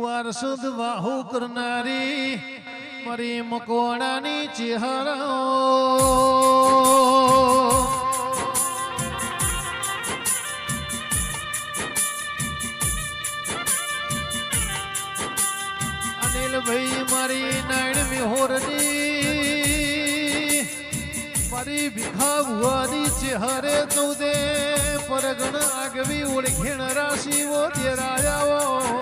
વારસદ વાહુ કરનારી મારી મકવાણાની ચહેરા ભાઈ મારી નાયણ હોરની મારી ભીખા ભુવાની ચહેરે ચૌદે પરગણ આગવી ઓળખેણ રાશિઓ દેરાયાઓ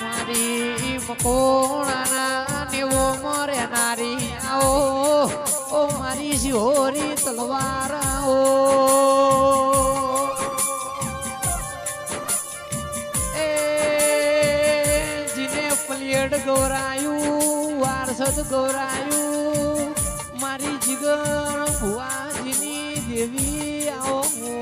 મારી મકોણાના નેવો મોરે નારી આવો ઓ મારી શિહોરી તલવાર આવો ગૌરાયું વારસદ ગૌરાયું મારી જીગર ભુવાજીની દેવી આવો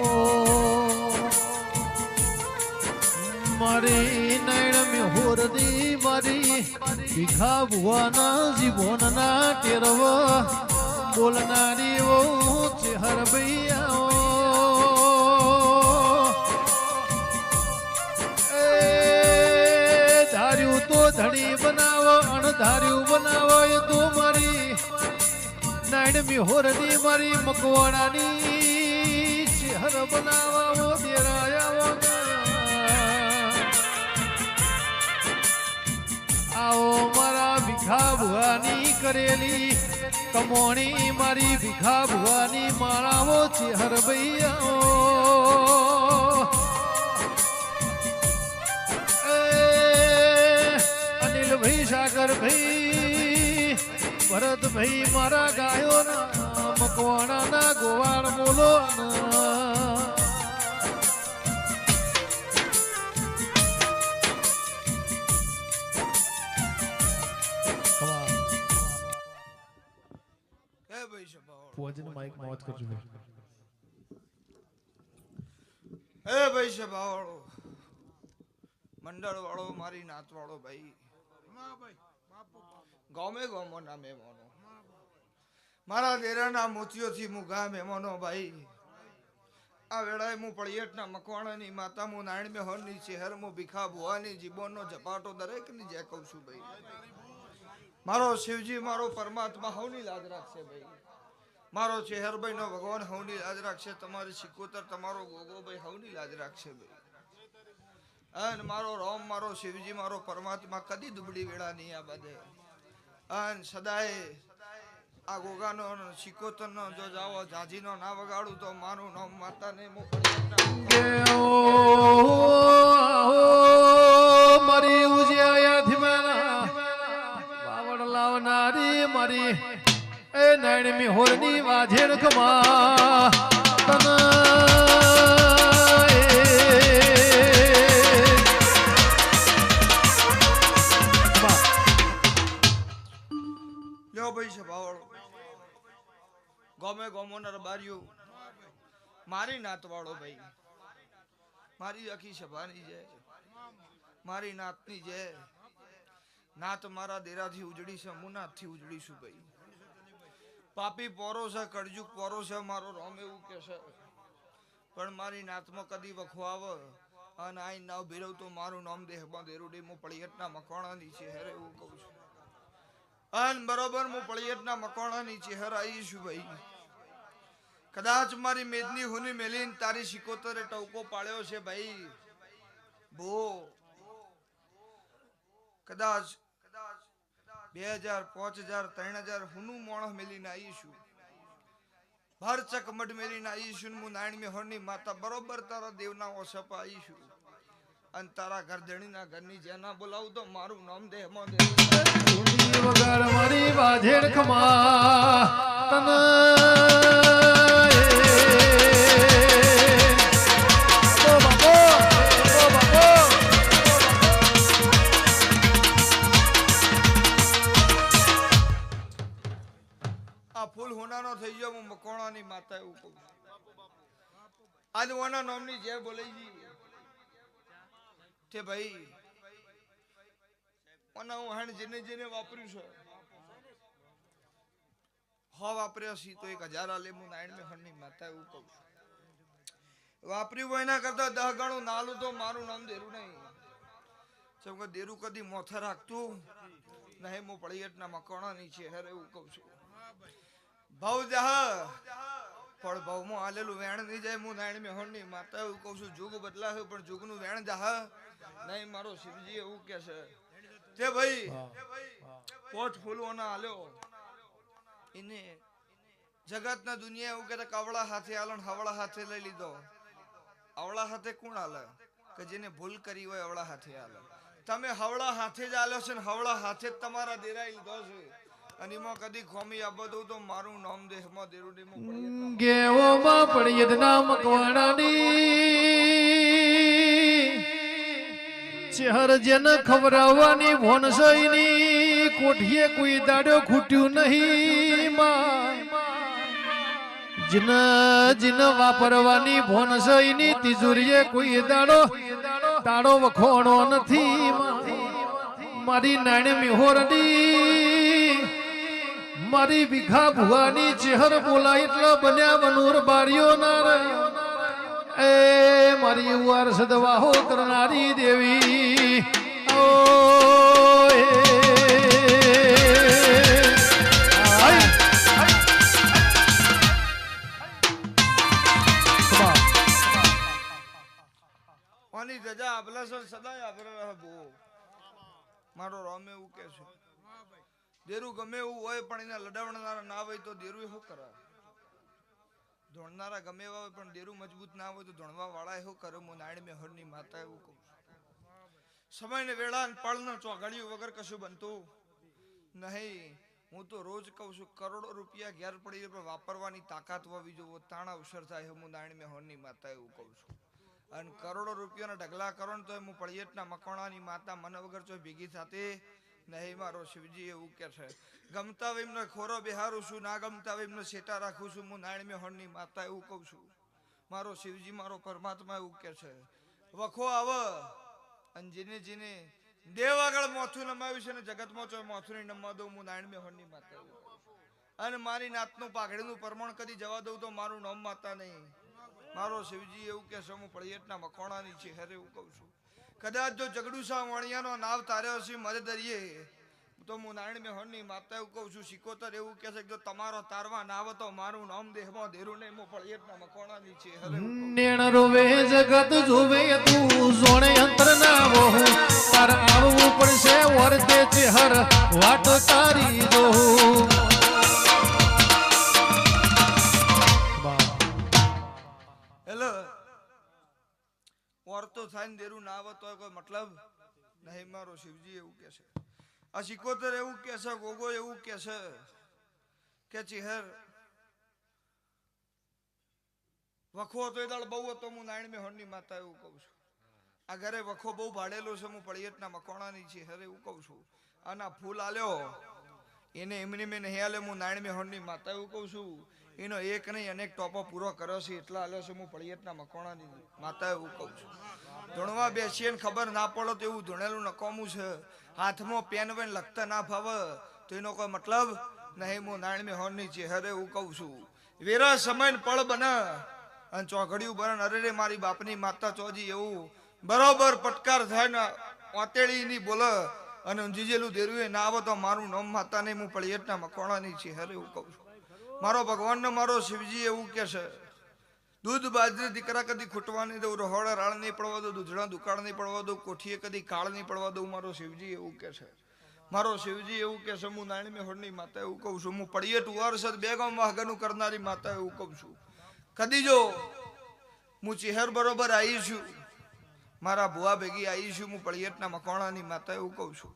મારી નૈણ હોરદી મારી ભીખા ભુવાના જીવનના ટેરવ બોલનારી ઓ ચેહર ભૈયા ધણી બનાવો અણધાર્યું બનાવો એ તો મારી નાયણ હોરની મારી મકવાણાની ચહેર બનાવો દેરાયા આવો મારા ભીખા ભુવાની કરેલી કમોણી મારી ભીખા ભુવાની મારાવો ચહેર ભૈયા ભાઈ સાગર ભાઈ ભરત ભાઈ મારા ગાયો ના મકવાણા ના ગોવાળ બોલો માઇક મોત કરજો હે ભાઈ સભાવાળો મંડળ વાળો મારી નાત વાળો ભાઈ ગમે ગમો ના મહેમાનો મારા દેરાના મોતીઓથી હું ગા મહેમાનો ભાઈ આ વેળાએ હું પળિયટના મકવાણાની માતા હું નાયણ મેહોરની ચહેર હું ભીખા ભુવાની જીબોનનો ઝપાટો દરેકની જે કહું છું ભાઈ મારો શિવજી મારો પરમાત્મા હવની લાજ રાખશે ભાઈ મારો ચહેરભાઈ નો ભગવાન હવની લાજ રાખશે તમારી શિકોતર તમારો ગોગો ભાઈ હવની લાજ રાખશે ભાઈ અને મારો રોમ મારો શિવજી મારો પરમાત્મા કદી દુબળી વેળા નહીં આ બધે અને સદાય આ ગોગાનો શિકોતરનો જો જાવો જાજીનો ના વગાડું તો મારું નામ માતાને મારી ઉજ્યા ધીમાના બાવળ લાવનારી મારી એ નાયણ હોરની વાજેણ ખમા ગમે ગોમોનર બાર્યું મારી નાત વાળો ભાઈ મારી આખી સભાની છે મારી નાતની છે નાત મારા દેરાથી ઉજળી છે હું નાથથી ઉજળીશું ભાઈ પાપી પોરો છે કળજુગ પોરો છે મારો રોમ એવું કે છે પણ મારી નાતમાં કદી વખવાવ અને આઈ નાવ ભીરવ તો મારું નામ દેહમાં દેરુડી હું પળિયટના મકવાણાની છે હેરે એવું કહું છું અન બરોબર હું પળિયટના મકવાણાની ચહેર આવીશું ભાઈ કદાચ મારી મેદની હુની મેલીન તારી શિકોતરે ટવકો પાડ્યો છે ભાઈ ભો કદાચ 2000 5000 3000 હુનું મોણ મેલીને આવીશું ભરચક મઢ મેલીને આવીશું હું નાયણ મેહોરની માતા બરોબર તારા દેવના ઓસપ આવીશું અને તારા ઘરધણીના ઘરની જેના બોલાવું તો મારું નામ દેહમાં દે વગર મારી બાજેડ ખમા તન આ ફૂલ હોનાનો થઈ ગયો હું મકોણાની માતા એવું કહું આજ ઓના નામની જે બોલાઈ કે ભાઈ ઓના હું હણ જેને જેને વાપર્યું છે હો વાપર્યા સી તો 1000 આલે હું નાયણ મેહોરની માતા એવું કહું વાપર્યું હોય એના કરતા 10 ગણું નાલું તો મારું નામ દેરું નહીં. જેમ કે દેરું કદી મોથે રાખતું નહીં. હું પળિયટના મકોણા ની છે હેર એવું કહું છું. ભાવ જહ પણ ભાવમાં આલેલું વેણ નહીં જાય. હું નાયણ મેહોણ ની માતા એવું કહું છું. જુગ બદલાશે પણ જુગનું વેણ જહ નહીં. મારો શિવજી એવું કે છે તે ભાઈ પોટ ફૂલવાના આલ્યો એને જગત ના દુનિયા એવું કે કવળા હાથે આલો ને હવળા હાથે લઈ લીધો. અવળા હાથે કોણ આલે કે જેને ભૂલ કરી હોય અવળા હાથે આલે. તમે હવળા હાથે જ આલ્યો છે ને હવળા હાથે જ તમારા દેરાઈ લીધો છે. અને એમાં કદી ખોમી આપો દઉં તો મારું નામ દેહમાં દેરુડી માં ગેવોમાં પડિયતના મકવાણાની ચહેર જેન ખવરાવવાની ભોનસઈની કોઠીએ કોઈ દાડ્યો ખૂટ્યું નહીં માં. જીન વાપરવાની ભોનસઈની તિજોરીએ કોઈ દાડો વખોણો નથી માં. મારી નાણ મિહોરની મારી વિઘા ભુવાની ચહેર બોલાય એટલે બન્યા વનુર બારીઓ ના એ મારી વારસદ વાહો કરનારી દેવી ઓ ઓની જજા આપલા સર સદાય આપરા રહે બો. મારો રામ એવું કે છે દેરું ગમે એવું હોય પણ એના લડાવનારા ના હોય તો દેરું શું કરે. ધોણનારા ગમે એવા હોય પણ દેરું મજબૂત ના હોય તો ધોણવા વાળા એવું કરે. હું નાયણ મેહોર ની માતા એવું કહું છું. સમય ને વેળા પળ ને ચોઘડિયું વગર કશું બનતું નહીં. હું તો રોજ કહું છું કરોડો રૂપિયા ઘેર પડી પણ વાપરવાની તાકાત હોવી જોઈએ. તાણા અવસર થાય. હું નાયણ મેહોર ની માતા એવું કહું છું. અને કરોડો રૂપિયાના ઢગલા કરો ને તો હું પળિયટના મકોણાની માતા મને વગર જો ભેગી થતી નહીં. મારો શિવજી એવું કે છે ગમતા હોય એમને ખોરો બિહારું છું, ના ગમતા હોય એમને સેટા રાખું છું. હું નાયણ મેહોરની માતા એવું કહું છું. મારો શિવજી મારો પરમાત્મા એવું કે છે વખો આવ અને જેને દેવ આગળ મોથું નમાવ્યું છે ને જગતમાં ચો મોથું નહીં નમવા દઉં. હું નાયણ મેહોરની માતા એવું કહું છું. અને મારી નાતનું પાઘડીનું પ્રમાણ કદી જવા દઉં તો મારું નામ માતા નહીં. મારો શિવજી એવું કે છે હું પળિયટના મકોણાની છે હેરે એવું કહું છું. કદાચ જો જગડુસા વાણિયાનો નાવ તાર્યો છે મરે દરિયે તો હું નાયણ મેહોરની માતા એવું કહું છું. સિકોતર એવું કે છે જો તમારો તારવા ના આવે તો મારું નામ દેહમાં દેરું નહીં. હું પળિયટના મકોણાની છે હેરે નેણ રોવે જગત જોવે તું સોણે અંતર ના વહુ તાર આવવું પડશે વર્તે ચહેર વાટ તારી જોઉં. તો થાય દેરું ના આવે તો કોઈ મતલબ નહીં. મારો શિવજી એવું કે છે. આ સિકોતર એવું કે છે, ગોગો એવું કે છે કે ચહેર વખો તો એ દાળ બહુ હતો. હું નાયણ મેહોરની માતા એવું કહું છું. આ ઘરે વખો બહુ ભાડેલો છે. હું પળિયટના મકોણાની છે હેર એવું કહું છું. આના ફૂલ આલ્યો એને એમને મેં નહીં આલ્યો. હું નાયણ મેહોરની માતા એવું કહું છું. એનો એક નહીં અનેક ટોપો પૂરો કર્યો છે એટલા આલ્યો છે. હું પળિયટના મકોણાની માતા એવું કહું છું. ધૂણવા બેસીએ ખબર ના પડો તો એવું ધૂણેલું નકોમું છે. હાથમાં પેન હોય લખતા ના ફાવે તો એનો કોઈ મતલબ નહીં. હું નાયણ મેહોરની છે હેર એવું કહું છું. વેરા સમય પળ બને અને ચોઘડિયું બને. અરે રે મારી બાપની માતા ચોજી એવું બરોબર પટકાર થાય ને ઓતેડી ની બોલે અને જીજેલું દેરું ના આવે તો મારું નામ માતા નહીં. હું પળિયટના મકોણાની છે હેર એવું કહું છું. મારો ભગવાન મારો શિવજી એવું કે છે દૂધ બાજરી દીકરા કદી ખૂટવા નહીં દઉં. રહોડા રાળ નહીં પડવા દઉં. દૂધડા દુકાળ નહીં પડવા દઉં. કોઠીએ કદી કાળ નહીં પડવા દઉં. મારો શિવજી એવું કે છે. મારો શિવજી એવું કે છે હું નાયણ મેહોરની માતા એવું કહું છું. હું પળિયટ વારસદ બે ગામ વાહગનું કરનારી માતા એવું કહું છું. કદી જો હું ચહેર બરોબર આવી છું. મારા ભુવા ભેગી આવી છું. હું પળિયટના મકોણાની માતા એવું કહું છું.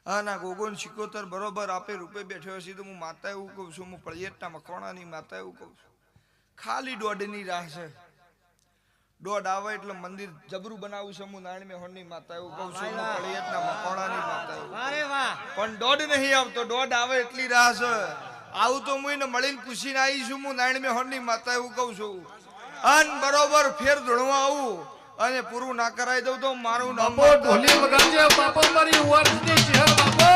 આના ગોગોન સિકોતર બરોબર આપે રૂપે બેઠ્યો છે તો હું માતા એવું કહું છું. હું પળિયટના મકોણાની માતા એવું કહું છું. ખાલી દોઢની રાહ છે. દોઢ આવે એટલે મંદિર જબરું બનાવું છે. હું નાયણ મેહોરની માતા એવું કહું છું. હું પળિયટના મકોણાની માતા એવું પણ દોઢ નહીં આવતો. દોઢ આવે એટલી રાહ છે. આવું તો હું એને મળીને પૂછીને આવી છું. હું નાયણ મેહોરની માતા એવું કહું છું. અન બરોબર ફેર ધૂણવા આવું અને પૂરું ના કરાવી દઉં તો મારું નામ ઢોલી વગાડજે બાપો મારી વર્ષની ચહેર બાપો.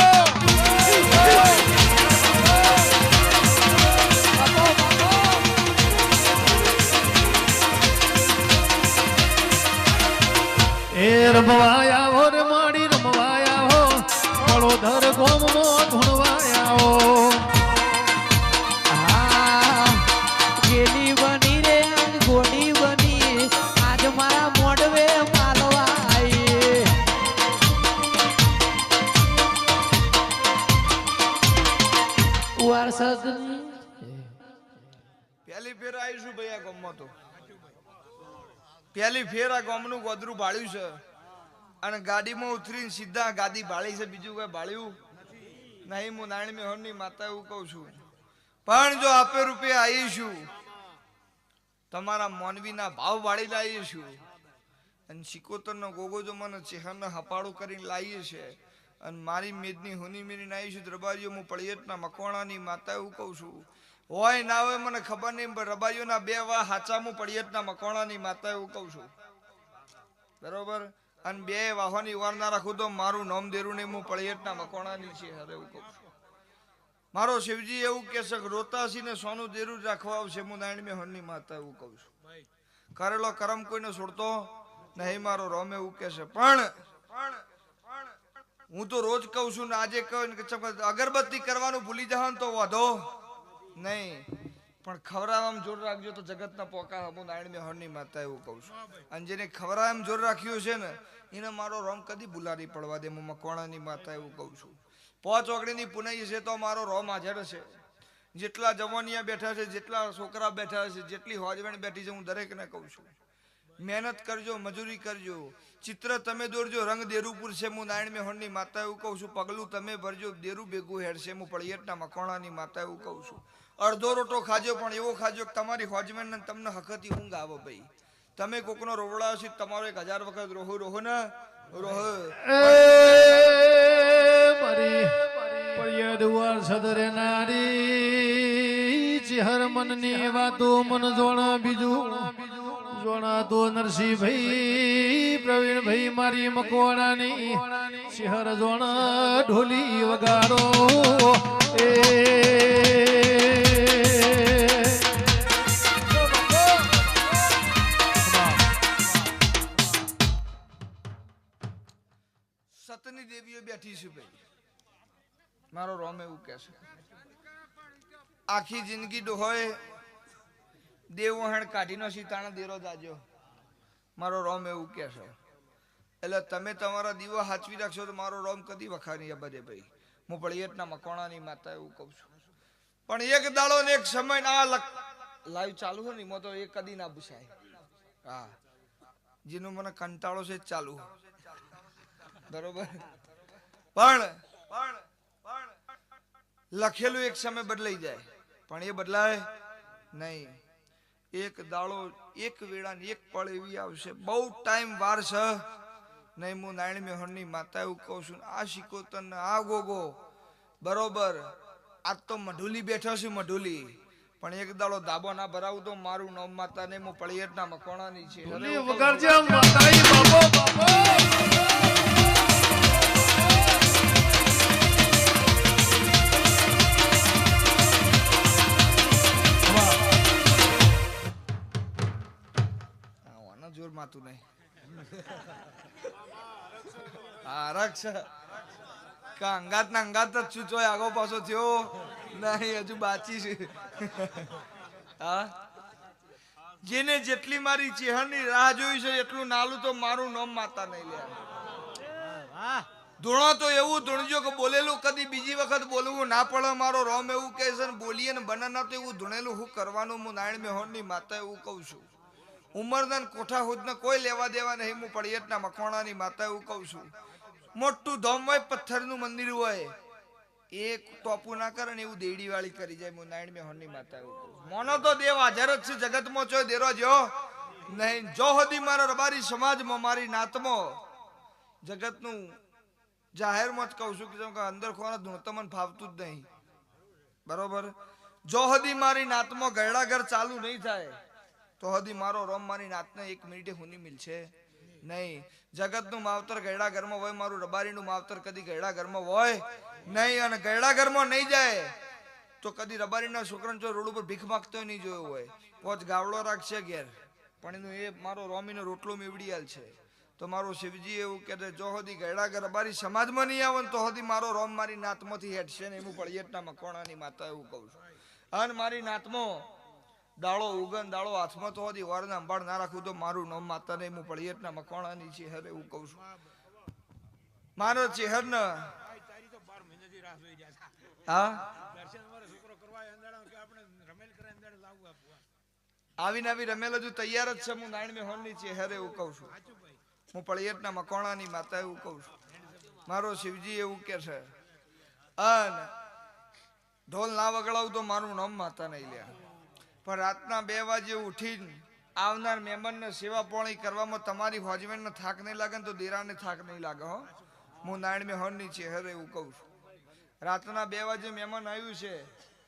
એ રમવાયા હો રે માડી રમવાયા હો વડોદર ગોમો ધૂણવાયા હો ગેલી બની રે ગોડી બની આજ મારા મોઢવે માલવા આવી વારસદ પહેલી ફેર આવીશું ભાઈ આ ગામમાં તો પહેલી ફેર આ ગામનું ગોદરું ભાળ્યું છે અને ગાડીમાં ઉતરીને સીધા ગાદી ભાળી છે બીજું કઈ ભાળ્યું નહીં હું નારાયણ મેહોરની માતા એવું કહું છું પણ જો આપે રૂપિયા આવીશું તમારા મોનવીના ભાવ વાળી લાવીશું અને સિકોતરનો ગોગો જો મને ચેહરને હપાડું કરીને લાવીએ છે અને મારી મેદની હુની મીરીને આવીશું રબારીઓ હું પળિયટના મકવાણાની માતા એવું કહું છું હોય ના હોય મને ખબર નહીં પણ રબારીઓના બે વા હાચા હું પળિયટના મકવાણાની માતા એવું કહું છું બરોબર અને બે વાહોની વાર ના રાખું તો મારું નામ દેરું નહીં હું પળિયટના મકવાણાની છે હરે એવું કહું છું મારો શિવજી એવું કે છે રોતાસી ને સોનું દેરું રાખવા આવશે હું નારાયણ મેહોરની માતા એવું કહું છું કરેલો કરમ કોઈને છોડતો નહીં મારો રોમ એવું કે છે પણ હું તો રોજ કહું છું ને આજે કહું અગરબત્તી કરવાનું ભૂલી જાવ ને તો વાંધો નહીં પણ ખવડાવવામાં જોર રાખજો તો જગતના પોકા હું નારાયણ મેહોરની માતા એવું કહું છું અને જેને ખવડાવવામાં જોર રાખ્યું છે ને એને મારો રોમ કદી ભૂલારી પડવા દે હું મકવાણાની માતા એવું કહું છું પાંચ ઓગણીની પુનાઈ છે તો મારો રોમ હાજર છે જેટલા જવાનિયા બેઠા છે જેટલા છોકરા બેઠા છે જેટલી હોજવેણ બેઠી છે હું દરેકને કહું છું મહેનત કરજો મજૂરી કરજો ચિત્ર તમે દોરજો રંગ દેરુપુર છે હું નારાયણ મેહોરની માતા એવું કહું છું પગલું તમે ભરજો દેરું ભેગું હેડશે હું પળિયટના મકવાણાની માતા એવું કહું છું અડધો રોટો ખાજો પણ એવો ખાજો કે તમારી હોજવેણ તમને હકતી ઊંઘ આવે ભાઈ તમે કોકનો રોવડાવ છે તમારો 1000 વખત રોહો રોહો ને રોહો મારી પળિયડવાર સદરે નારી ચિહર મનની વાતો મન જોણા બીજું જોણા તો નરસિંહભાઈ પ્રવીણભાઈ મારી મકવાણાની ચિહર જોણા ઢોલી વગાડો એ સતની દેવીઓ બેઠી છે ભાઈ મારો રોમ એવું કે છે આખી જિંદગી ડોહોય દેવોહણ કાઢીનો સીતાણા દેરો જાજો મારો રોમ એવું કે છે એટલે તમે તમારા દીવા હાચવી રાખશો તો મારો રોમ કદી વખાણી બધે ભાઈ હું પળિયટના મકવાણાની માતા એવું કહું છું પણ એક દાડો ને એક સમય ના લાઈવ ચાલુ હોય ને તો એ કદી ના પૂછાય હા જેનું મને કંટાળો છે ચાલુ બરોબર પણ લખેલું એક સમય બદલાઈ જાય પણ એ બદલાય નહીં એક દાડો એક વેળા એક પળ એવી આવશે બહુ ટાઈમ વાર છે નહીં હું નારાયણ મેહોરની માતા એવું કહું છું આ શિકોતર આ ગોગો બરોબર આજ તો મઢુલી બેઠો છું મઢુલી પણ એક દાડો દાબો ના ભરાવું તો મારું નામ માતા ને હું પળિયટના મકવાણાની છે વગાડજે માતાઈ બાબો બાબો જોર માતું નહીં આરક્ષ કા અંગાત ના અંગાત જ છું ચોય આગો પાછો થયો નહીં હજુ બાચી છે હા જેને જેટલી મારી ચેહરની રાહ જોઈ છે એટલું નાલું તો મારું નામ માતા નહીં લે ધૂણો તો એવું ધૂણજો કે બોલેલું કદી બીજી વખત બોલવું ના પડે મારો રોમ એવું કહે છે ને બોલીએ ને બનાના તો એવું ધૂણેલું હું કરવાનું હું નારાયણ મેહોરની માતા એવું કહું છું ઉમરદાન કોઠા હુદને કોઈ લેવા દેવા નહીં હું પળિયટના મકવાણાની માતા એવું કહું છું મોટું ધોમ હોય પથ્થરનું મંદિર હોય એક ટોપું ના કરે ને એવું દેડી વાળી કરી જાય હું નારાયણ મેહોરની માતા એવું કહું મોનો તો દેવ હાજર જ છે જગતમાં છો દેરો જો નહીં જો હદી મારા રબારી સમાજમાં મારી નાતમાં જગતનું જાહેરમાં જ કહું છું કે અંદર ખોરા ધૂણતા મને ફાવતું જ નહીં બરોબર જો હદી મારી નાતમાં ગયડા ઘર ચાલુ નહીં થાય તો હદી મારો રોમ મારી નાતને 1 મિનિટે હુની મિલશે નહીં જગતનું માવતર ગયડા ઘરમાં હોય મારું રબારીનું માવતર કદી ગયડા ઘરમાં હોય નહીં અને ગયડા ઘરમાં નહીં જાય તો કદી રબારીના છોકરાને જો રોડ ઉપર ભીખ માંગતો નહીં જોયો હોય પોચ ગાવડો રાખશે ઘેર પણ એનું એ મારો રોમીનો રોટલો મેવડી હાલ છે તો મારો શિવજી એવું કહે છે જો સુધી ગયડા ગરબારી સમાજમાં નહીં આવે ને તો સુધી મારો રોમ મારી નાતમાંથી હેઠશે ને હું પળિયટના મકવાણાની માતા એવું કહું છું. અને મારી નાતમાં દાળો ઉગન દાળો હાથમાં તો હતી વારને અંબાડ ના રાખું તો મારું નામ માતા નહીં હું પળિયટના મકવાણાની ચેહર એવું કહું છું. મારો ચેહર ને હા આવીને આવી રમેલ હજુ તૈયાર જ છે. હું નારાયણ મેહોરની ચેહર એવું કહું છું. હું પળિયટના મકવાણાની માતા એવું કહું છું. મારો શિવજી એવું કે છે અને ઢોલ ના વગડાવું તો મારું નામ માતા નહીં લે. પણ રાતના 2 વાગે ઉઠીને આવનાર મહેમાનને સેવા પોણી કરવામાં તમારી હોજવેનને થાક નહીં લાગે ને તો દેરાને થાક નહીં લાગે. હો હું નારાયણ મેહોરની ચેહર એવું કહું છું. રાતના 2 વાગે મહેમાન આવ્યું છે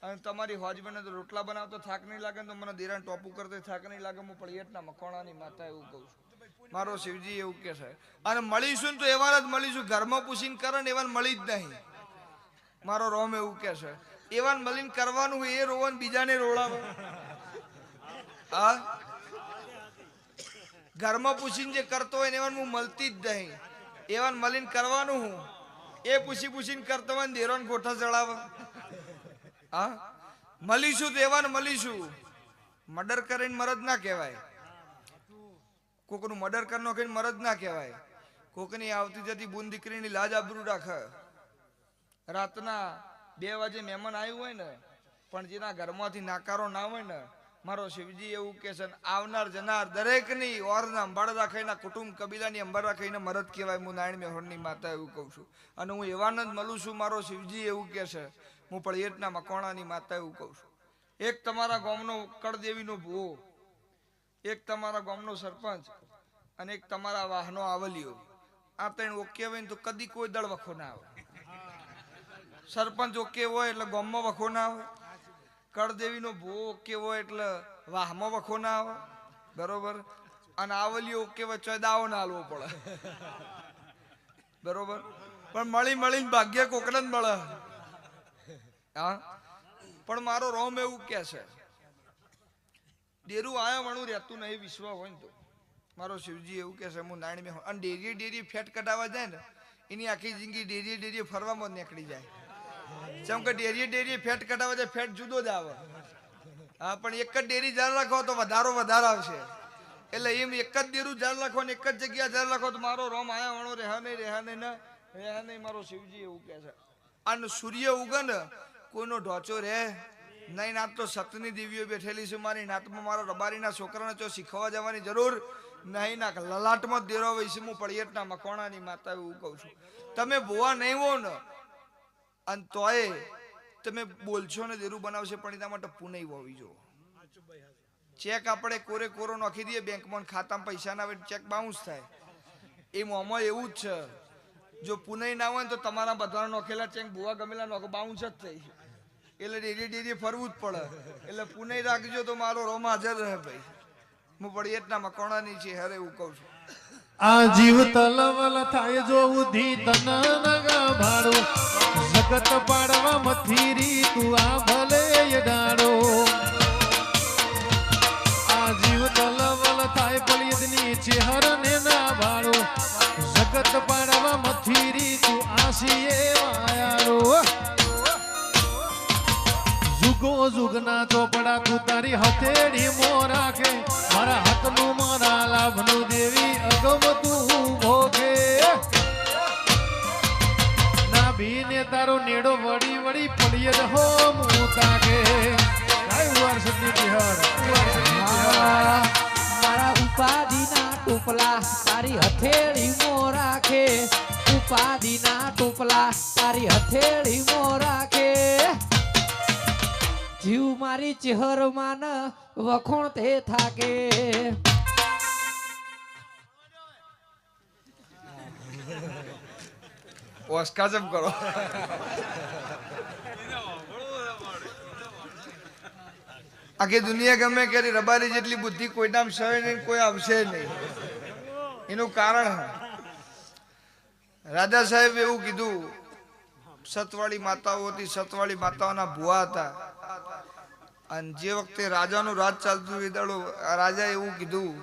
અને તમારી હોજવેનને તો રોટલા બનાવતો થાક નહીં લાગે ને તો મને દેરાને ટોપું કરતો થાક નહીં લાગે. હું પળિયટના મકવાણાની માતા એવું કહું છું. મારો શિવજી એવું કે છે અને મળીશું ને તો એવા જ મળીશું. ઘરમાં પૂછીને કરે ને એવા મળી જ નહીં. મારો રોમ એવું કે છે એવાન મળીને કરવાનું એ રોવન બીજાને રોડાવે. હા ઘરમાં પૂછીને જે કરતો હોય ને એવાન હું મળતી જ નહીં. એવાન મળીને કરવાનું હું એ પૂછીને કરતો હોય ને દેરોન ગોઠા ચડાવે. હા મળીશું તો એવાન મળીશું. મર્ડર કરીને મરદ ના કહેવાય. કોકનું મર્ડર કરનો કહીને મરદ ના કહેવાય. કોકની આવતી જતી બુન દીકરીની લાજ આબરૂ રાખે. રાતના 2 વાગે મહેમાન આવ્યું હોય ને પણ જેના ઘરમાંથી નાકારો ના હોય ને મારો શિવજી એવું કે છે આવનાર જનાર દરેકની ઓરના અંબાડ રાખીને કુટુંબ કબીલાની અંબાડ રાખીને મરદ કહેવાય. હું નારાયણ મેહોરની માતા એવું કહું છું. અને હું એવાને જ મળું છું. મારો શિવજી એવું કે છે હું પળિયટના મકવાણાની માતા એવું કહું છું. એક તમારા ગામનો કળદેવીનો ભૂવો, એક તમારા ગામનો સરપંચ અને એક તમારા વાહનો આવલિયો. આ 3 ઓકે હોય ને તો કદી કોઈ દળ વખો ના આવે. સરપંચ ઓકે હોય એટલે ગામમાં વખો ના આવે. કળદેવીનો ભૂવો ઓકે હોય એટલે વાહમાં વખો ના આવે. બરોબર. અને આવલિયો ઓકે હોય તો દાવો ના હાલવો પડે. બરોબર. પણ મળીને ભાગ્ય કોકને જ મળે. હા પણ મારો રોમ એવું કે છે ડેરું આયા વણું રહેતું નહીં વિશ્વ હોય ને તો મારો શિવજી એવું કે છે હું નારાયણ મેહોર. અને ડેરી ફેટ કઢાવવા જાય ને એની આખી જિંદગી ડેરી ફરવામાં જ નીકળી જાય. જેમ કે ડેરી ફેટ કઢાવવા જાય ફેટ જુદો જ આવે. હા પણ એક જ ડેરી જાળ રાખો તો વધારો આવશે. એટલે એમ એક જ ડેરું જાળ રાખો ને એક જ જગ્યા જાળ રાખો તો મારો રોમ આયા વણો રહ્યા નહીં. મારો શિવજી એવું કે છે. અને સૂર્ય ઉગે ને કોઈનો ઢોચો રહે નહીં. નાત તો સતની દેવીઓ બેઠેલી છે. મારી નાતમાં મારા રબારીના છોકરાને તો શીખવા જવાની જરૂર નહીં. ના લલાટમાં દેરો હોય છે. હું પળિયટના મકવાણાની માતા એવું કહું છું. તમે ભોવા નહીં હો ને અને તોય તમે બોલશો ને દેરું બનાવશે પણ એના માટે પુનઈ હોવી જો. ચેક આપણે કોરો નાખી દઈએ બેંકમાં ખાતામાં પૈસા ના આવે ચેક બાઉન્સ થાય. એ મોમાં એવું જ છે. જો પુનઈ ના હોય ને તો તમારા બધા નોખેલા ચેક ભૂવા ગમેલા નોખો બાઉન્સ જ થઈ. એટલે ડેરી ફરવું જ પડે. એટલે પુનઈ રાખજો તો મારો રોમ હાજર રહે ભાઈ. હું પળિયટના મકવાણાની છે હરે એવું કહું છું. આ જીવ તલવલ થાય જો ઉધી તન નગા ભાડો જગત પાડવા મથીરી તું આ ભલે ડાડો. આ જીવ તલવલ થાય પળિયદની ચેહર ને ના ભાડો જગત પાડવા મથીરી તું આસીએ વાયારો. જુગો જુગના ચોપડા તું તારી હથેળી મો રાખે મારા હાથનું મારા લાભનું દેવી અગમ તું ભોગે. ના ભીને તારો નેડો વળી પડિયદ હો મું તાકે. મારા ઉપાધિના ટોપલા તારી હથેળી મો રાખે. ઉપાધિના ટોપલા તારી હથેળી મો રાખે. જીવ મારી ચહેરમાં ન વખોણ તે થાકે. ઓસ્કા જમ કરો. આખી દુનિયા ગમે કે રબારી જેટલી બુદ્ધિ કોઈ નામ સહે નહીં કોઈ આવશે નહીં. એનું કારણ રાજા સાહેબ એવું કીધું. સતવાળી માતાઓ હતી. સતવાળી માતાઓના ભુવા હતા. અને જે વખતે રાજાનું રાજ ચાલતું એ દાડો રાજા એવું કીધું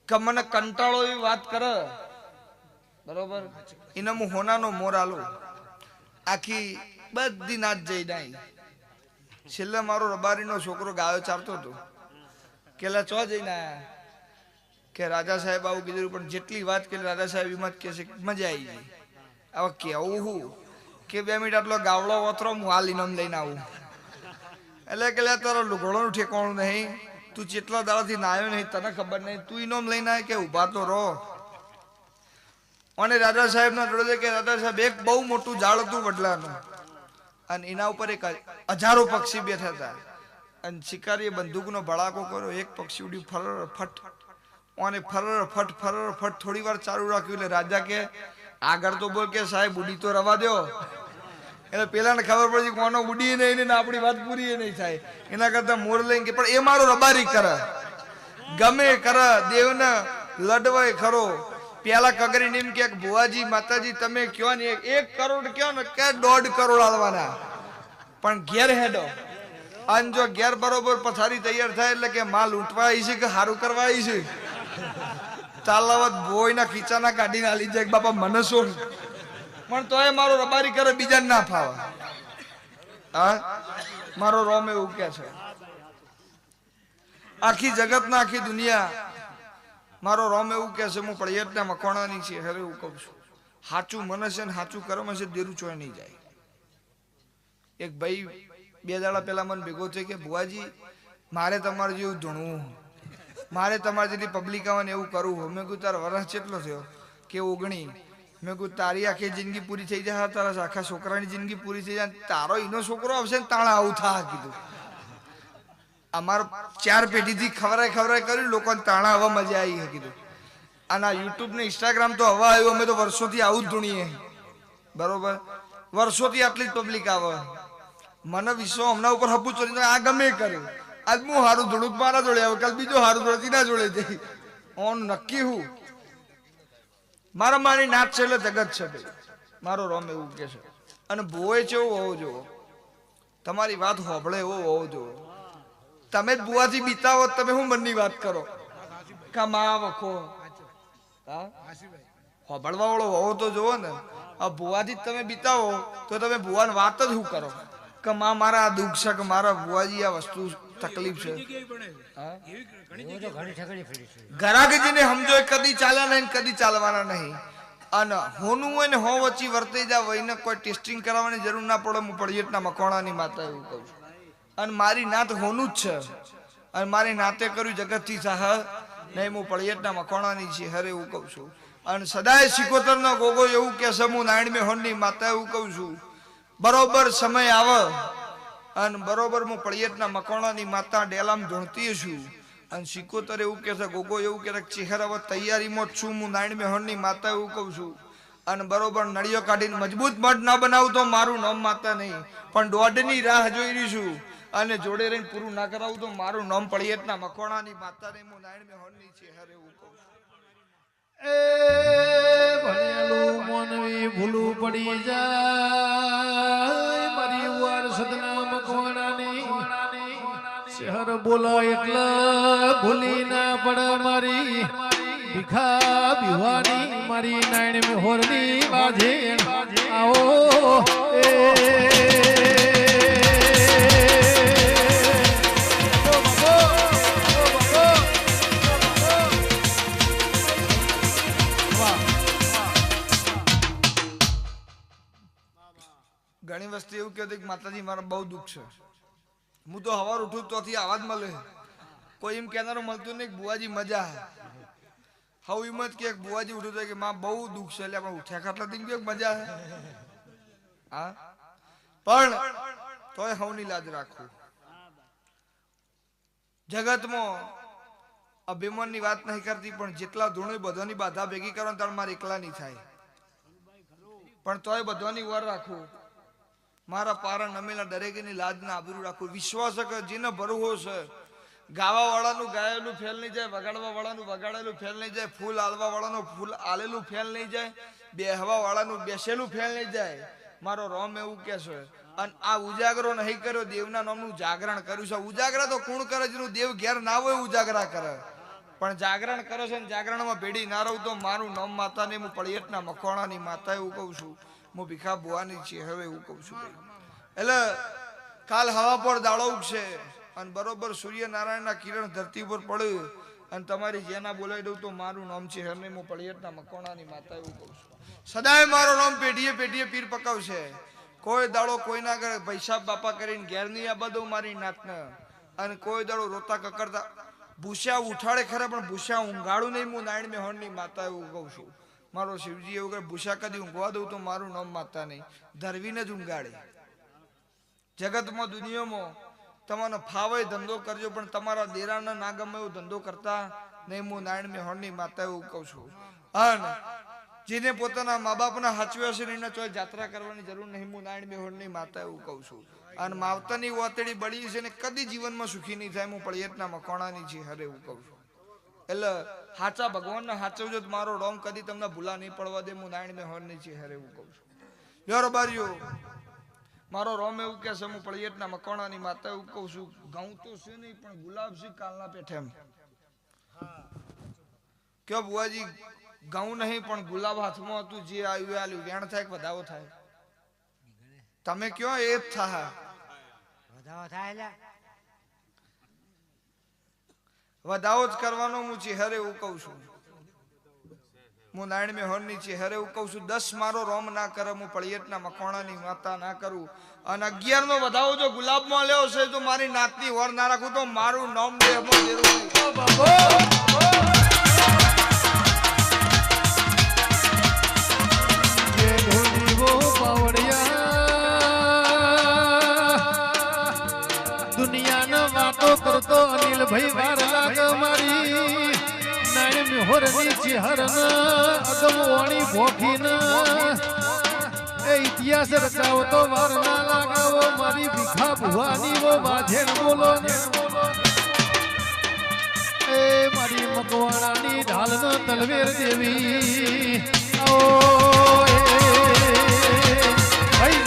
કે મને કંટાળો એવી વાત કરે બરોબર એને હું હોનાનો મોર આલું આખી બધી નાચ જઈ નાઈ છેલ્લે મારો રબારીનો છોકરો ગાયો ચારતો હતો કેલા ચો જઈને આયા કે રાજા સાહેબ આવું કીધું પણ જેટલી વાત કરી રાજા સાહેબ એમાં જ કહે છે મજા આવી ગઈ હવે કેવું હું કે 2 મિનિટ આટલો ગાવડો ઓતરો હું હાલ ઇનામ લઈને આવું એટલે કે તારો લુગડોનું ઠેકાણું નહીં તું જેટલા દાડાથી નાયો નહીં તને ખબર નહીં તું ઇનામ લઈને આવે કે ઊભા તો રહો અને રાજા સાહેબ ના જોડે કે રાજા સાહેબ એક બહુ મોટું ઝાડ હતું વડલાનું અને એના ઉપર એક હજારો પક્ષી બેઠા હતા અને શિકારીએ બંદૂકનો ભડાકો કર્યો એક પક્ષી ઉડ્યું ફરર ફટ અને ફરર ફટ થોડી વાર ચાલુ રાખ્યું એટલે રાજા કે આગળ તો બોલ કે સાહેબ ઉડી તો રવા દો એટલે પેલાને ખબર પડી કોનો ઉડી નહીં ને આપણી વાત પૂરી નહીં થાય એના કરતા મોર લઈને પણ એ મારો રબારી કરે ગમે કરે દેવને લડવાય ખરો પેલા કગરીને એમ કે ભુવાજી માતાજી તમે કયો ને 1 કરોડ કયો ને કે 1.5 કરોડ આલવાના પણ ઘેર હેડો અને જો ઘેર બરોબર પથારી તૈયાર થાય એટલે કે માલ લૂંટવા આવી છે કે સારું કરવા આવી છે તાલાવત ભોયના ખીચાના કાઢીને આલી જાય બાપા મને શું પણ તોય મારો રબારી કરે બીજાને ના ફાવે હા મારો રોમ એવું કે છે આખી જગતના આખી દુનિયા મારો રોમ એવું કે છે હું પળિયતના મકવાણાની છે હવે એવું કહું છું સાચું મને છે ને સાચું કર્મ છે દેરું ચોય નહીં જાય એક ભાઈ 2 દાડા પહેલા મને ભેગો થયો કે ભુવાજી મારે તમારે જેવું ધૂણવું મારે તમારે જેટલી પબ્લિક આવે ને એવું કરવું મેં કહ્યું તારો વરસ કેટલો થયો કે 19 મેં કહ્યું તારી આખી જિંદગી પૂરી થઈ જાય તારા આખા છોકરાની જિંદગી પૂરી થઈ જાય તારો એનો છોકરો આવશે ને તાણા આવું થા કીધું અમાર 4 પેઢીથી ખવરાય કર્યું લોકોને તાણા હવા મજા આવી કીધું અને યુટ્યુબ ને ઇન્સ્ટાગ્રામ તો હવા આવ્યું અમે તો વર્ષોથી આવું જ ધૂણીએ બરોબર વર્ષોથી આટલી જ પબ્લિક આવે મને વિશ્વ હમણાં ઉપર હપુ ચોરી આ ગમે કર્યું આજ હું હારું ધૂણું મારા જોડે આવે કાલ બીજો હારું ધૂણું ના જોડે જઈ ઓન નક્કી હું મારા મારી નાચ છે એટલે જગત છે ભાઈ મારો રોમ એવું કે છે અને ભોય છે એવું હોવો જોવો તમારી વાત હોભળે એવો હોવો જોવો તમે જ બુવાથી બીતા હોત તમે હું મનની વાત કરો કમા વખો હોભળવા વાળો હોવો તો જોવો ને આ ભુવાથી તમે બીતાવો તો તમે ભુવાની વાત જ શું કરો કે માં મારા આ દુઃખ છે કે મારા ભુવાજી આ વસ્તુ તકલીફ છે ઘરાકજીને સમજો કદી ચાલ્યા નહીં કદી ચાલવાના નહીં અને હોનું હોય ને હો વચ્ચે વર્તાઈ જાવ એને કોઈ ટેસ્ટિંગ કરાવવાની જરૂર ના પડે હું પળિયતના મકોણાની માતા એવું કહું છું અને મારી નાત હોનું જ છે અને મારી નાતે કર્યું જગતથી સાહ નહીં હું પળિયતના મકોણાની છે હરે એવું કહું છું અને સદાય 77 નો ગોગો એવું કે છે હું 99 હોનની માતા એવું કહું છું બરોબર સમય આવે અને બરોબર હું પળિયતના મકોણાની માતા ડેલામ ધૂણતી છું અને 77 એવું કે છે ગોગો એવું કે ચહેરા તૈયારીમાં જ છું હું 99 હોનની માતા એવું કહું છું અને બરોબર નળીઓ કાઢીને મજબૂત મઢ ના બનાવું તો મારું નામ માતા નહીં પણ દોઢની રાહ જોઈ રહી છું અને જોડે રહીને પૂરું ના કરાવું તો મારું નામ પળિયતના મકોણાની માતા નહીં હું 99 હોનની છે હરે એવું કહું છું એ ભણેલું મોનવી ભૂલું પડી જાય મારી વાર સદના મકવાણાની શહેર બોલો એટલે ભૂલી ના પડે મારી ભીખા ભીવાની મારી નાયણ હોરની બાજે આવો એ ઘણી વસ્તુ એવું કહેતી કે માતાજી મારા બહુ દુઃખ છે હું તો હવાર ઉઠું તોથી આવાજ મળે કોઈ એમ કહેનારો મળતું નહીં બુવાજી મજા હવે એમ જ કે બુવાજી ઉઠું તો કે માં બહુ દુઃખ છે એટલે આપણે ઉઠ્યા ખાટલા થી મજા હે હા પણ તોય હવની લાજ રાખવું જગતમાં અભિમાનની વાત નહીં કરતી પણ જેટલા ધૂણો બધાની બાધા ભેગી કરો ત્યારે મારે એકલા નહીં થાય પણ તોય બધાની વાર રાખવું મારા પારા નમેલા દરેકની લાજના આબરૂ રાખવું વિશ્વાસ કે જેને ભરવો છે ગાવા વાળાનું ગાયેલું ફેલ નહીં જાય વગાડવા વાળાનું વગાડેલું ફેલ નહીં જાય ફૂલ આલવા વાળાનું ફૂલ આલેલું ફેલ નહીં જાય બેહવા વાળાનું બેસેલું ફેલ નહીં જાય મારો રોમ એવું કે છે અને આ ઉજાગરો નહીં કર્યો દેવના નામનું જાગરણ કર્યું છે ઉજાગરા તો કોણ કરે જેનું દેવ ઘેર ના હોય ઉજાગરા કરે પણ જાગરણ કરો છે ને જાગરણમાં ભેડી ના રહું તો મારું નામ માતા ને હું પળિયટના મકવાણાની માતા એવું કહું છું. હું ભીખા ભુવાની છે હવે એવું કહું છું ભાઈ. એટલે કાલ હવા પર દાડો ઉગશે અને બરોબર સૂર્યનારાયણના કિરણ ધરતી પર પડે અને તમારી જેના બોલાવી દઉં તો મારું નામ છે હરને હું પળિયટના મકવાણાની માતા એવું કહું છું. સદાય મારો નામ પેઢીએ પેઢીએ પીર પકાવશે. કોઈ દાડો કોઈના ઘરે પૈસા બાપા કરીને ઘેર નહીં આ બધું મારી નાતને અને કોઈ દાડો રોતા કકડતા ભૂસ્યા ઉઠાડે ખરા પણ ભૂસ્યા ઊંઘાડું નહીં. હું નારાયણ મેહોણની માતા એવું કહું છું. મારો શિવજી એવું કહે ભૂસ્યા કદી ઊંઘવા દઉં તો મારું નામ માતા નહીં ધરવીને જ ઊંઘાડે. જગતમાં દુનિયામાં તમારો ફાવે ધંધો કરજો પણ તમારા દેરાના ના ગમે એવો ધંધો કરતા નહીં. હું નારાયણ મેહોણની માતા એવું કહું છું. અને જેને પોતાના મા બાપના હાચવ્યા છે એને ચોય જાત્રા કરવાની જરૂર નહીં. હું નારાયણ મેહોણની માતા એવું કહું છું. અને માવતરની વાતડી બળી છે ને કદી જીવનમાં સુખી નહીં થાય. હું પળિયટના મકવાણાની છે હરે એવું કહું છું. એટલે હાચા ભગવાનના હાચવજો તો મારો રોમ કદી તમને ભૂલા નહીં પડવા દે. હું નારાયણ મેહોણની છે હરે એવું કહું છું. યાર બારીઓ મારો રોમ એવું કે છે હું પળિયટના મકવાણાની માતા એવું કહું છું. ઘઉં તો છે નહીં પણ ગુલાબ છે કાલના પેઠે એમ કયો બુઆજી ઘઉં નહીં પણ ગુલાબ હાથમાં હતું જે આવ્યું આલ્યું વેણ થાય કે વધાવો થાય તમે કયો એ જ થાય વધાવો જ કરવાનો હું ચહેરે એવું કહું છું. હું નારાયણ મેહોણની ચહેરે એવું કહું છું. 10 મારો રોમ ના કરે હું પળિયટના મકવાણાની માતા ના કરું. અને 11 નો વધાવો જો ગુલાબમાં લેવો છે તો મારી નાતની વર ના રાખું તો મારું નામ દેહમાં દેરું. દુનિયાનો વાતો કરતો અનિલભાઈ વાર લાગ મારી નારાયણ મેહોરની ચહેરન અગમવાણી ભોખીન એ ઇતિહાસ રચાવતો વાર ના લાગાવો મારી ભીખા ભુવાની વો વાજેણ બોલો ને એ મારી મકવાણાની ઢાલનો તલવેર દેવી ઓ ભાઈ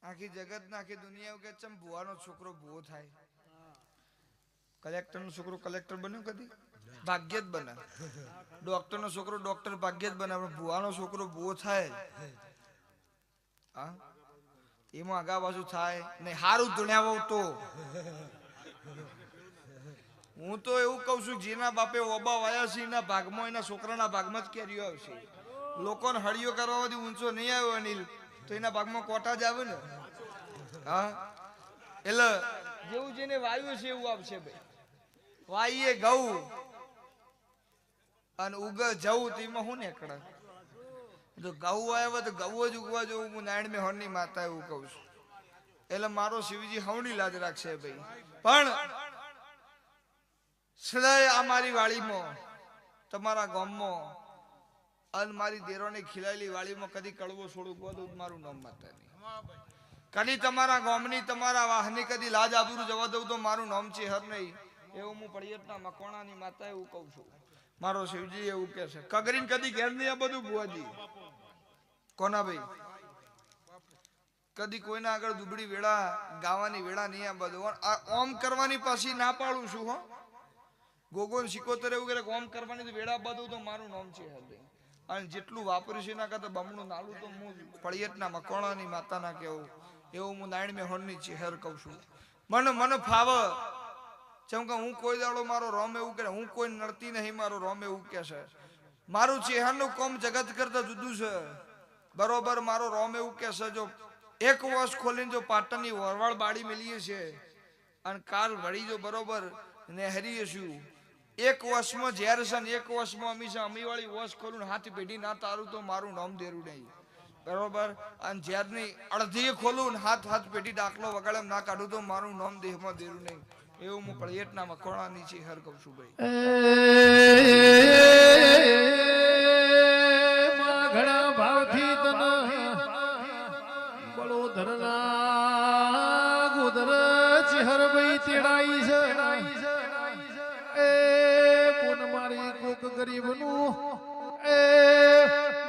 આખી જગત ના આખી દુનિયા કે ચમ ભુવાનો છોકરો ભુવો થાય. કલેક્ટર નો છોકરો કલેક્ટર બન્યો કદી ભાગ્ય જ બને. ડોક્ટર નો છોકરો ડોક્ટર ભાગ્ય જ બને. ભુવાનો છોકરો ભુવો થાય હા એમાં આગા બાજુ થાય નહીં. હારું ધણ્યાવો તો હું તો એવું કઉ છું જેના બાપે ઓબા વાયા છે એના ભાગમાં એના છોકરાના ભાગમાં જ કેરીઓ આવશે. લોકોને હળિયો કરવાથી ઊંચો નહીં આવ્યો અનિલ તો એના ભાગમાં કોટા જ આવે ને. હા એટલે જેવું જેને વાયુ છે એવું આવશે ભાઈ. વાઈએ ઘઉં અને ઉગ જવું તેમાં હું નીકળે તો ઘઉં આવ્યા તો ઘઉં જ ઉગવા જવું. હું નારાયણ મેહોણની માતા એવું કહું છું. એટલે મારો શિવજી હવની લાજ રાખશે ભાઈ. પણ સદાય આ મારી વાડીમાં તમારા ગામમાં અને મારી દેરોની ખીલાયેલી વાડીમાં કદી કડવો છોડું ગોદું મારું નામ માતા નહીં. કદી તમારા ગામની તમારા વાહની કદી લાજ આબરૂ જવા દઉં તો મારું નામ છે હર નહીં. એવું હું પળિયટના મકવાણાની માતા એવું કહું છું. મારો શિવજી એવું કે છે કગરીને કદી ઘેર નહીં આ બધું બુઆજી કોના ભાઈ કદી કોઈના આગળ દુબળી વેળા ગાવાની વેળા નહીં આ બધું. ઓમ કરવાની પાછી ના પાડું છું હો. ગોગોન સિકોતર એવું કરે ઓમ કરવાની વેળા બધું તો મારું નામ છે હર. અને જેટલું વાપર્યું છે એના કરતા બમણું નાલું તો હું પળિયટના મકવાણાની માતા ના કેવું એવું હું નારાયણ મેહોણની ચહેર કહું છું. મને ફાવ જેમ કે હું કોઈ દાડો મારો રોમ એવું કરે હું કોઈ નડતી નહીં. મારો રોમ એવું કે છે મારું ચહેરનું કોમ જગત કરતા જુદું છે બરોબર. મારો રોમ એવું કે છે જો એક વર્ષ ખોલીને જો પાટણની વરવાળ બાળી મેલીએ છે અને કાલ વળી જો બરોબર નહેરીએ છું એક વર્ષમાં ઝેર છે ને એક વર્ષમાં અમી છે અમી વાળી વર્ષ ખોલું હાથ પેઢી ના તારું તો મારું નામ દેરું નહીં બરોબર. અને ઝેરની અડધી ખોલું હાથ પેઢી દાખલો વગાડે ના કાઢું તો મારું નામ દેહમાં દેરું નહીં. એવું હું પળિયટના મકવાણાની છે હર કહું છું ભાઈ. ઘણા ભાવથી તને બળોધરના ગોદર ચહેર ભાઈ તેડાઈ છે એ કોણ મારી કોક ગરીબનું એ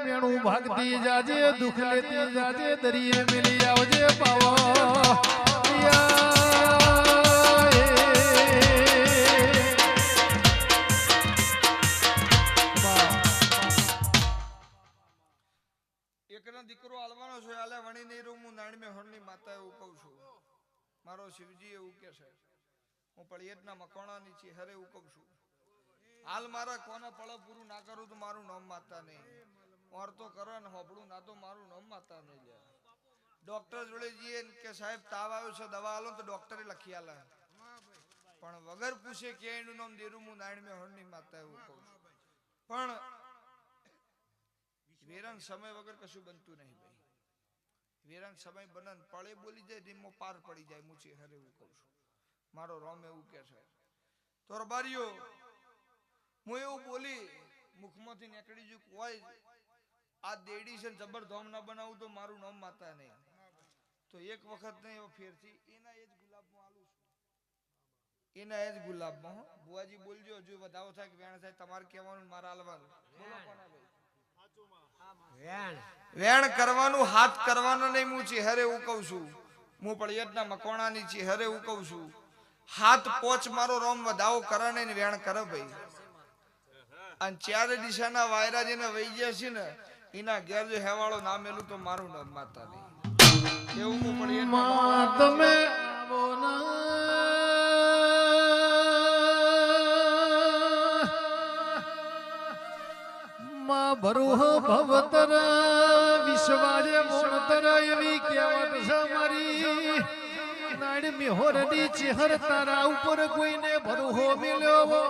મેણું ભાગતી જાજે દુઃખ લેતી જાજે દરિયે મિલી આવજે પાવા એકનો દીકરો આલવાનો છે આલે વણી નહીં રહું હું નાણમે હોણની માતા એવું કહું છું મારો શિવજી એવું કે છે હું પળિયેટના મકોણાની છે હરે એવું કહું છું હાલ મારા કોના પળ પૂરું ના કરું તો મારું નામ માતા નહીં ઓર તો કરો ને હોબળું ના તો મારું નામ માતા નહીં લે ડોક્ટર જોડે જઈએ કે સાહેબ તાવ આવ્યો છે દવા આલો તો ડોક્ટરે લખી આલે પણ વગર પૂછે કે એનું નામ દેરું હું નાણમે હોણની માતા એવું કહું છું પણ વેરણ સમય વગર કશું બનતું નહીં ભાઈ વેરણ સમય બનન પળે બોલી જાય ધીમો પાર પડી જાય મુચી હરે એવું કહું છું મારો રોમ એવું કે છે તો રબારીઓ હું એવું બોલી મુખમાંથી નીકળી જુ કોઈ આ દેડી છે જબરદમ ના બનાવું તો મારું નામ માતા નહીં તો એક વખત નહીં એવો ફેરથી એના એ જ ગુલાબમાં આલું છું એના એ જ ગુલાબમાં બુઆજી બોલજો હજુ વધાવો થાય કે વેણ થાય તમારે કહેવાનું મારા હાલવાનું બોલો કોના ભાઈ વેણ કરવાનું હાથ કરવાનો નહીં હું ચહેરે એવું કહું છું હું પળિયતના મકોણાની ચહેરે એવું કહું છું હાથ પોચ મારો રોમ વધાવો કરે ને વેણ કરે ભાઈ અને ચારે દિશાના વાયરા જેને વહી ગયા છે ને એના ઘેર જો હેવાળો ના મેલું તો મારું નામ માતા નહીં એવું હું પળિયતના તમે આવો ના માં ભરુહ ભવતર વિશ્વાજે મોણતર એવી કહેવત છે મારી નાડ મિહોરની ચહેર તારા ઉપર કોઈને ભરુહો મિલ્યો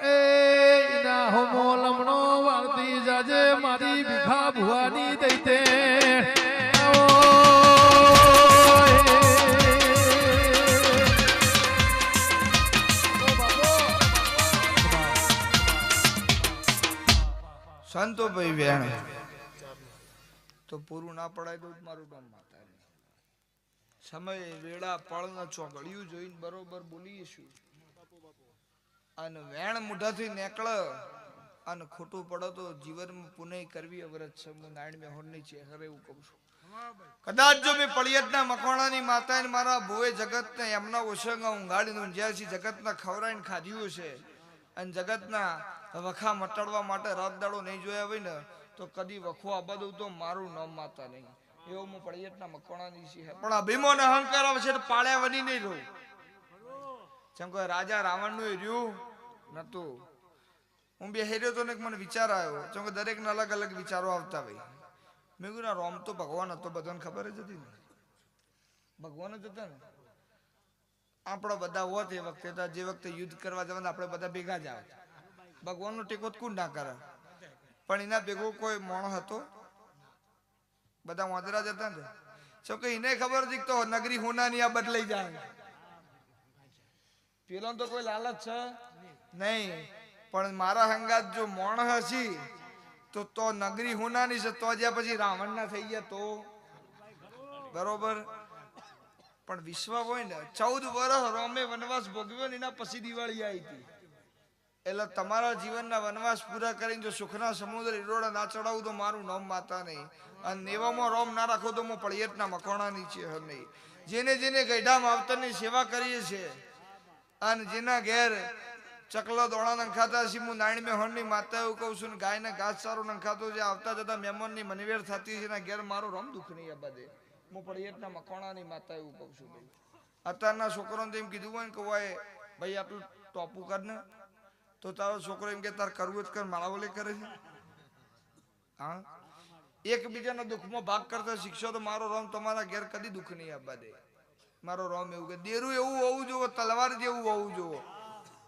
એ ના હોમો લમણો વાળતી જાજે મારી ભીખા ભુવાની દઈતે સંતો ભાઈ વેણ તો પૂરું ના પડાય તો મારું નામ માતા સમય વેળા પળ ન ચોગળ્યું જોઈને બરોબર બોલીશું અને વેણ મુઢાથી નીકળ અને ખોટું પડો તો જીવનમાં પુનઃ કરવી અવરત છે હું નારાયણ મેહોરની છે હવે એવું કહું છું કદાચ જો મેં પળિયતના મકવાણાની માતાને મારા ભોએ જગતને એમના ઓછંગા ઊંઘાડીને ઊંઝ્યા છે જગતના ખવરાઈને ખાધ્યું છે અને જગતના વખા મટાડવા માટે રાત દાડો નહીં જોયા હોય ને તો કદી વખો આબા દઉં તો મારું નામ માતા નહીં એવું હું પળિયતના મકવાણાની છે પણ અભિમાન અહંકાર આવે છે પાળ્યા વની નહીં રહું જેમ કે રાજા રાવણ નું રહ્યું નતું હું બે હેર્યો તો ને મને વિચાર આવ્યો જેમ કે દરેક ને અલગ અલગ વિચારો આવતા ભાઈ મેં કીધું રોમ તો ભગવાન હતો બધાને ખબર જ હતી ને ભગવાન જ હતા ને આપણા બધા હોત એ વખતે જે વખતે યુદ્ધ કરવા જવાના આપણે બધા ભેગા જ આવે ભગવાન નો ટેકો કોણ ના કરે પણ એના ભેગો કોઈ મોણ હતો બધા વાંદરા જતા ને શું કે એને ખબર હતી તો નગરી હોનાની આ બદલાઈ જાય પેલો તો કોઈ લાલચ છે નહીં પણ મારા હંગાત જો મોણ હસી તો નગરી હોનાની છે તો જ્યાં પછી રાવણ ના થઈ ગયા તો બરોબર પણ વિશ્વ હોય ને 14 વર્ષ રોમે વનવાસ ભોગવ્યો ને એના પછી દિવાળી આવી હતી એટલે તમારા જીવનના વનવાસ પૂરા કરીને જો સુખના સમુદ્ર ઈરોડા ના ચડાવું તો મારું નામ માતા નહીં અને નેવામાં રોમ ના રાખો તો હું પળિયતના મકોણાની છે નહીં જેને જેને ગઈઢા માવતરની સેવા કરીએ છે અને જેના ઘેર ચકલો દોડા નંખાતા છે હું નારાયણ મેહોણની માતા એવું કહું છું ને ગાયને ઘાસ સારો નંખાતો જે આવતા જતા મહેમાનની મનવેર થતી છે એના ઘેર મારો રમ દુઃખ નહીં આ બધે હું પળિયતના મકોણાની માતા એવું કહું છું ભાઈ અત્યારના છોકરોને એમ કીધું હોય ને કે ભાઈ આટલું ટોપું કર ને તો તારો છોકરો એમ કે તાર કરવું જ કર માળાવલે કરે છે હા એકબીજાના દુઃખમાં ભાગ કરતા શીખશો તો મારો રોમ તમારા ઘેર કદી દુઃખ નહીં આપવા દે મારો રોમ એવું કે દેરું એવું હોવું જોવો તલવાર જેવું હોવું જોવો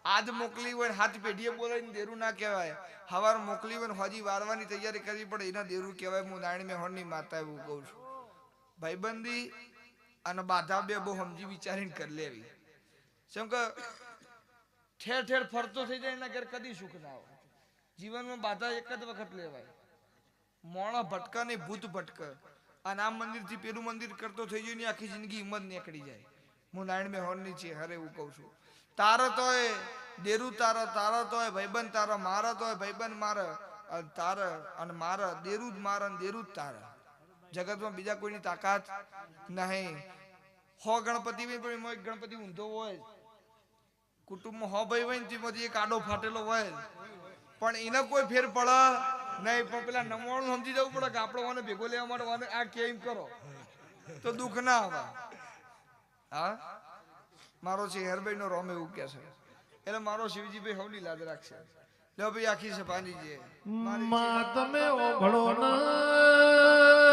આજ મોકલી હોય હાથ પેઢીએ બોલાવીને દેરું ના કહેવાય હવાર મોકલી હોય હજી વારવાની તૈયારી કરવી પડે એના દેરું કહેવાય હું નારાયણ મેહોણની માતા એવું કહું છું ભાઈબંધી અને બાધા બે બહુ સમજી વિચારીને કરી લેવી કેમ કે ઠેર ઠેર ફરતો થઈ જાય એના ઘેર કદી સુખ ના આવે જીવનમાં બાધા એક જ વખત લેવાય મોણા ભટકા ને ભૂત ભટકા અને આ મંદિર થી પેલું મંદિર કરતો થઈ જાય ને આખી જિંદગી હિંમત નીકળી જાય હું નારાયણ મેહોરની છે હરે એવું કહું છું તારા તો દેરું તારા તો ભાઈબંધ તારા મારા તો ભાઈબંધ મારા તારા અને મારા દેરું જ મારા દેરું જ તારા જગતમાં બીજા કોઈની તાકાત નહીં હો ગણપતિ હોય પણ એમાં એક ગણપતિ ઊંધો હોય કુટુંબમાં હો ભાઈ હોય ને તેમાંથી એક આડો ફાટેલો હોય પણ એને કોઈ ફેર પડે નહીં પણ પેલા નમવાણું સમજી જવું પડે કે આપણે મને ભેગો લેવા માટે મને આ કેમ કરો તો દુઃખ ના આવે હા મારો શહેરભાઈ નો રોમ એવું કે છે એટલે મારો શિવજીભાઈ હવની લાજ રાખશે લો ભાઈ આખી સભાની છે માં તમે ઓભળો ના